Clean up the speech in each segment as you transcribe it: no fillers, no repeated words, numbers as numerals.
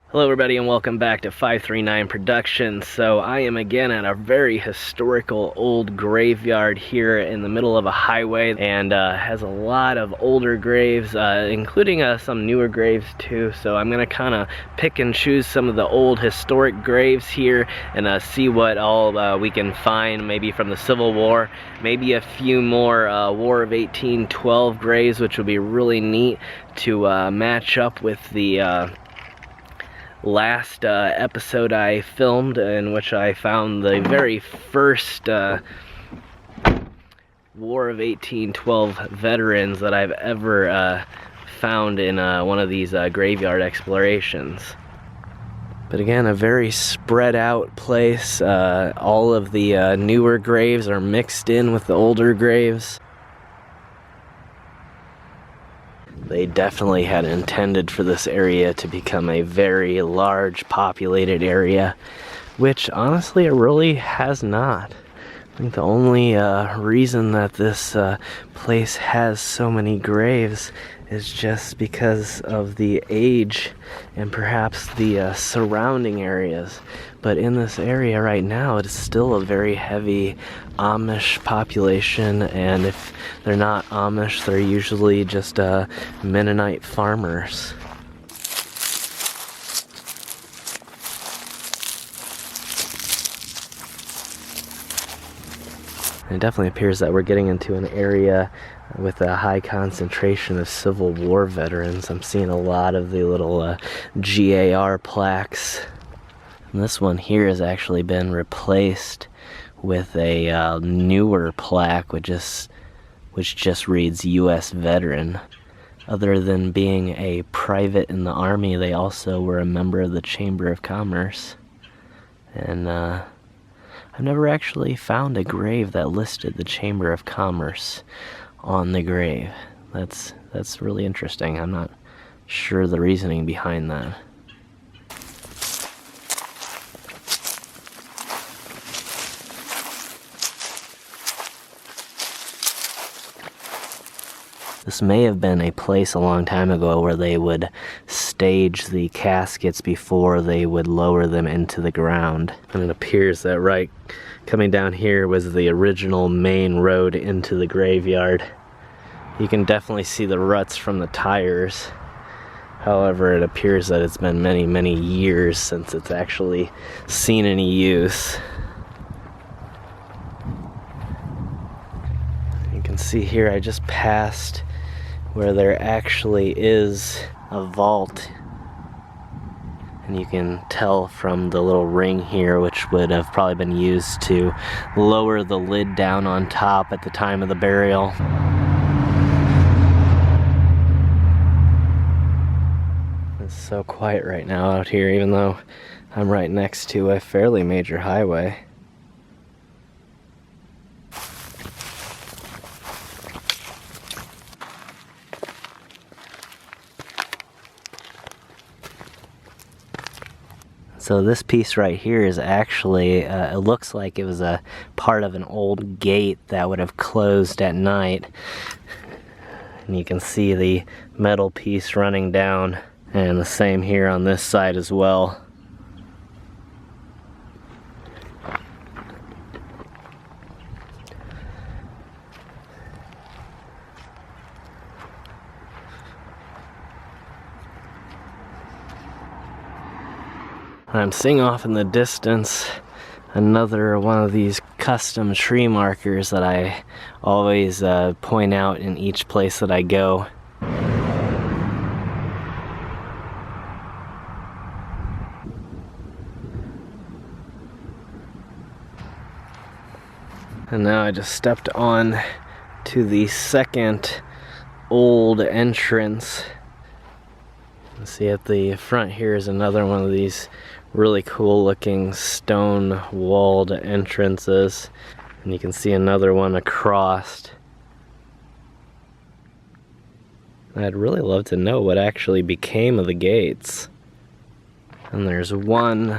Hello everybody and welcome back to 539 Productions. So I am again at a very historical old graveyard here in the middle of a highway, and has a lot of older graves, including some newer graves too. So I'm gonna kind of pick and choose some of the old historic graves here and see what all we can find, maybe from the Civil War, maybe a few more War of 1812 graves, which would be really neat to match up with the last episode I filmed, in which I found the very first War of 1812 veterans that I've ever found in one of these graveyard explorations. But again, a very spread out place. All of the newer graves are mixed in with the older graves. They definitely had intended for this area to become a very large populated area, which honestly it really has not. I think the only reason that this place has so many graves is just because of the age and perhaps the surrounding areas. But in this area right now, it is still a very heavy Amish population, and if they're not Amish, they're usually just Mennonite farmers. It definitely appears that we're getting into an area with a high concentration of Civil War veterans. I'm seeing a lot of the little GAR plaques. And this one here has actually been replaced with a newer plaque which just reads U.S. Veteran. Other than being a private in the Army, they also were a member of the Chamber of Commerce. And I've never actually found a grave that listed the Chamber of Commerce on the grave. That's really interesting. I'm not sure the reasoning behind that. This may have been a place a long time ago where they would stage the caskets before they would lower them into the ground. And it appears that right coming down here was the original main road into the graveyard. You can definitely see the ruts from the tires. However, it appears that it's been many, many years since it's actually seen any use. You can see here I just passed where there actually is a vault, and you can tell from the little ring here, which would have probably been used to lower the lid down on top at the time of the burial. It's so quiet right now out here, even though I'm right next to a fairly major highway. So this piece right here is actually, it looks like it was a part of an old gate that would have closed at night. And you can see the metal piece running down, and the same here on this side as well. I'm seeing off in the distance another one of these custom tree markers that I always point out in each place that I go. And now I just stepped on to the second old entrance. See, at the front here is another one of these really cool looking stone walled entrances, and you can see another one across. I'd really love to know what actually became of the gates. And there's one,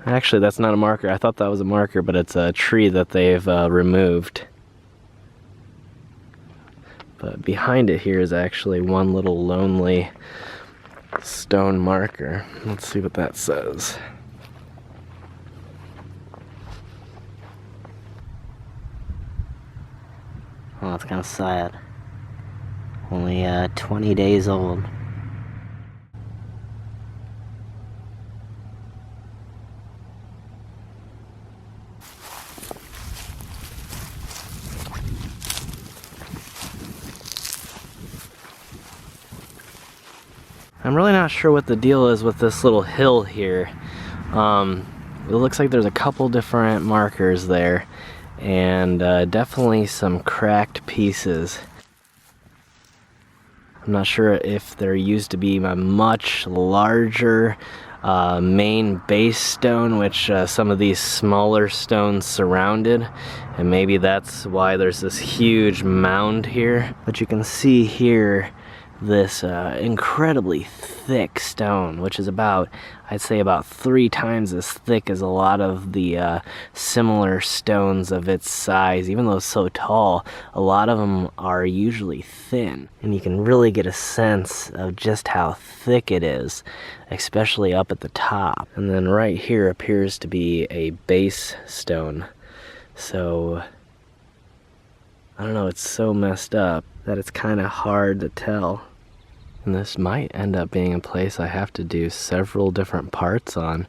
actually that's not a marker, I thought that was a marker, but it's a tree that they've removed. But behind it here is actually one little lonely stone marker. Let's see what that says. Oh, that's kind of sad. Only 20 days old. I'm really not sure what the deal is with this little hill here. It looks like there's a couple different markers there, and definitely some cracked pieces. I'm not sure if there used to be a much larger main base stone, which some of these smaller stones surrounded, and maybe that's why there's this huge mound here. But you can see here this incredibly thick stone, which is about, I'd say about 3 times as thick as a lot of the similar stones of its size. Even though it's so tall, a lot of them are usually thin, and you can really get a sense of just how thick it is, especially up at the top. And then right here appears to be a base stone. So I don't know, it's so messed up that it's kind of hard to tell. And this might end up being a place I have to do several different parts on.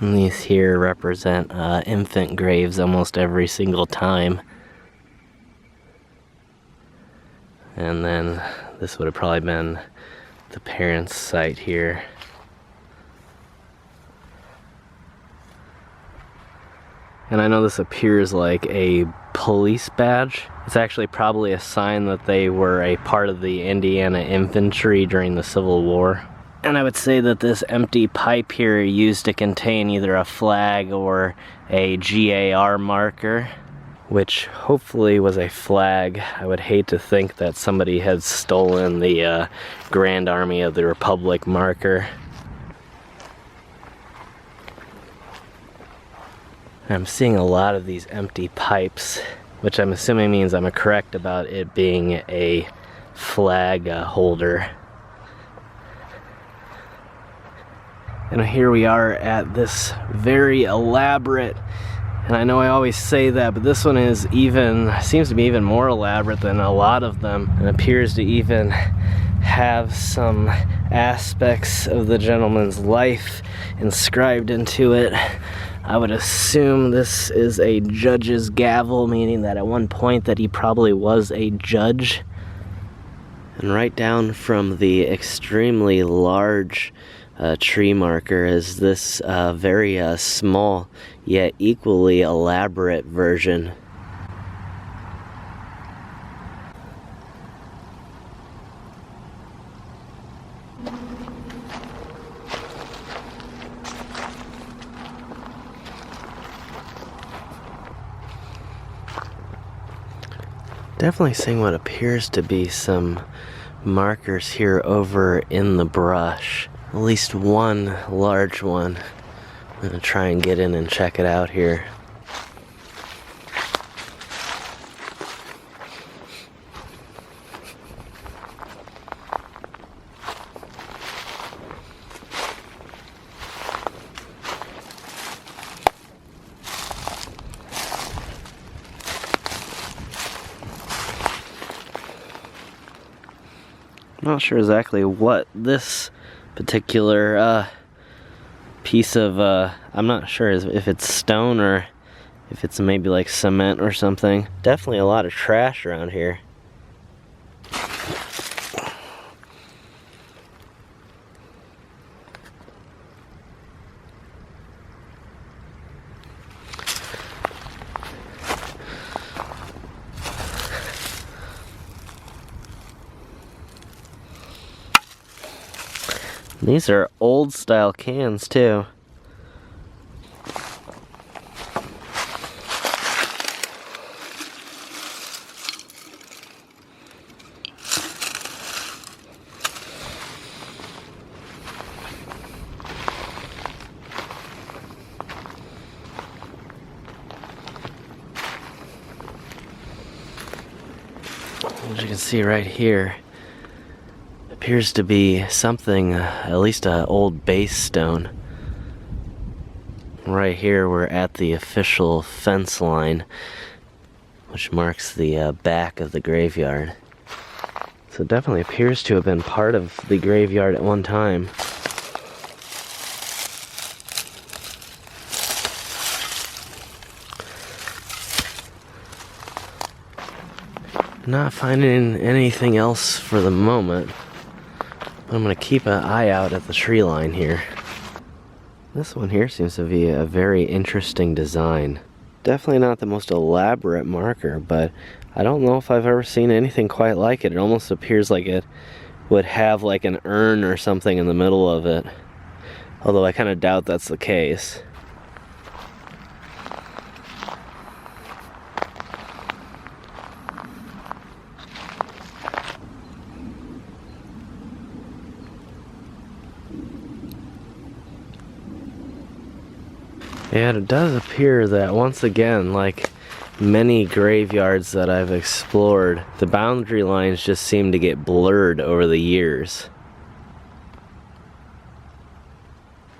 And these here represent infant graves almost every single time. And then this would have probably been the parents' site here. And I know this appears like a police badge. It's actually probably a sign that they were a part of the Indiana infantry during the Civil War. And I would say that this empty pipe here used to contain either a flag or a GAR marker, which hopefully was a flag. I would hate to think that somebody had stolen the Grand Army of the Republic marker. I'm seeing a lot of these empty pipes, which I'm assuming means I'm correct about it being a flag holder. And here we are at this very elaborate, and I know I always say that, but this one is seems to be even more elaborate than a lot of them, and appears to even have some aspects of the gentleman's life inscribed into it. I would assume this is a judge's gavel, meaning that at one point that he probably was a judge. And right down from the extremely large tree marker is this very small yet equally elaborate version. Definitely seeing what appears to be some markers here over in the brush. At least one large one. I'm gonna try and get in and check it out here. I'm not sure exactly what this particular piece of, I'm not sure if it's stone or if it's maybe like cement or something. Definitely a lot of trash around here. These are old style cans too. As you can see right here, appears to be something, at least an old base stone. Right here we're at the official fence line, which marks the back of the graveyard. So it definitely appears to have been part of the graveyard at one time. Not finding anything else for the moment. I'm gonna keep an eye out at the tree line here. This one here seems to be a very interesting design. Definitely not the most elaborate marker, but I don't know if I've ever seen anything quite like it. It almost appears like it would have like an urn or something in the middle of it. Although I kind of doubt that's the case. Yeah, it does appear that once again, like many graveyards that I've explored, the boundary lines just seem to get blurred over the years.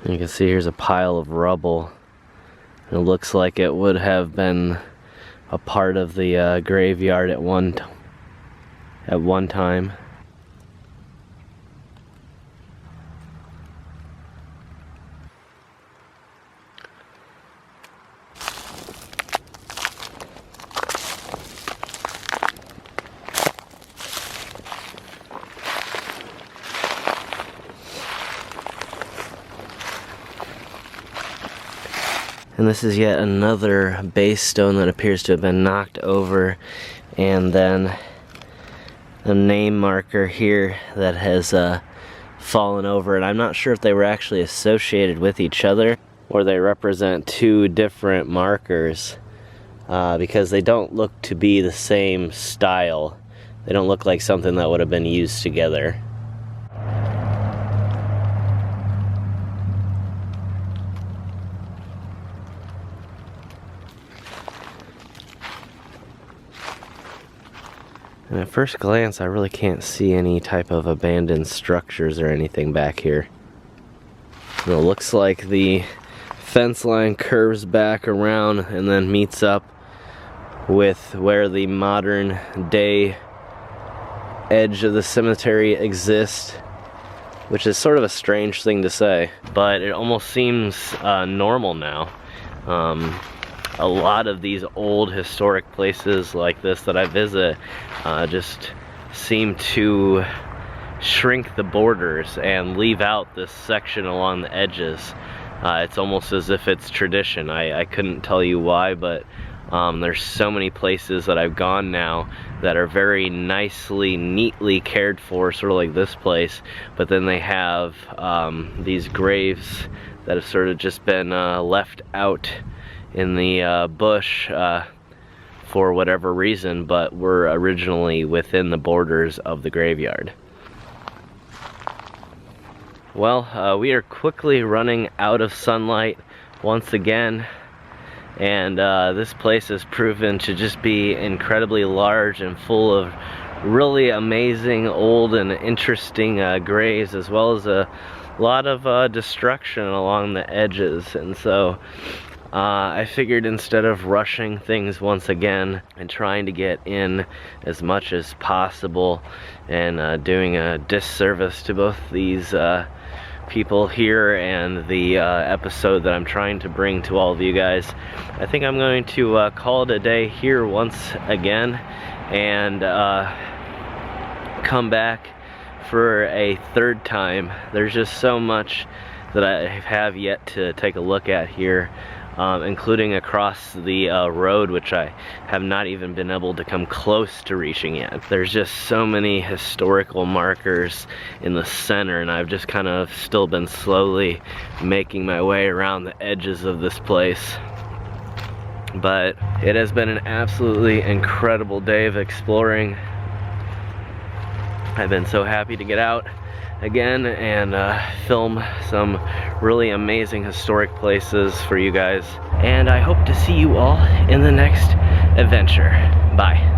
And you can see here's a pile of rubble. It looks like it would have been a part of the graveyard at one time. And this is yet another base stone that appears to have been knocked over, and then a name marker here that has fallen over. And I'm not sure if they were actually associated with each other or they represent two different markers, because they don't look to be the same style. They don't look like something that would have been used together. And at first glance, I really can't see any type of abandoned structures or anything back here. And it looks like the fence line curves back around and then meets up with where the modern day edge of the cemetery exists, which is sort of a strange thing to say, but it almost seems normal now. A lot of these old historic places like this that I visit just seem to shrink the borders and leave out this section along the edges. It's almost as if it's tradition. I couldn't tell you why, but there's so many places that I've gone now that are very nicely, neatly cared for, sort of like this place, but then they have these graves that have sort of just been left out in the bush for whatever reason, but were originally within the borders of the graveyard. Well, we are quickly running out of sunlight once again, and this place has proven to just be incredibly large and full of really amazing old and interesting graves, as well as a lot of destruction along the edges. And so I figured instead of rushing things once again and trying to get in as much as possible and doing a disservice to both these people here and the episode that I'm trying to bring to all of you guys, I think I'm going to call it a day here once again and come back for a third time. There's just so much that I have yet to take a look at here, including across the road, which I have not even been able to come close to reaching yet. There's just so many historical markers in the center, and I've just kind of still been slowly making my way around the edges of this place. But it has been an absolutely incredible day of exploring. I've been so happy to get out again and film some really amazing historic places for you guys, and I hope to see you all in the next adventure. Bye.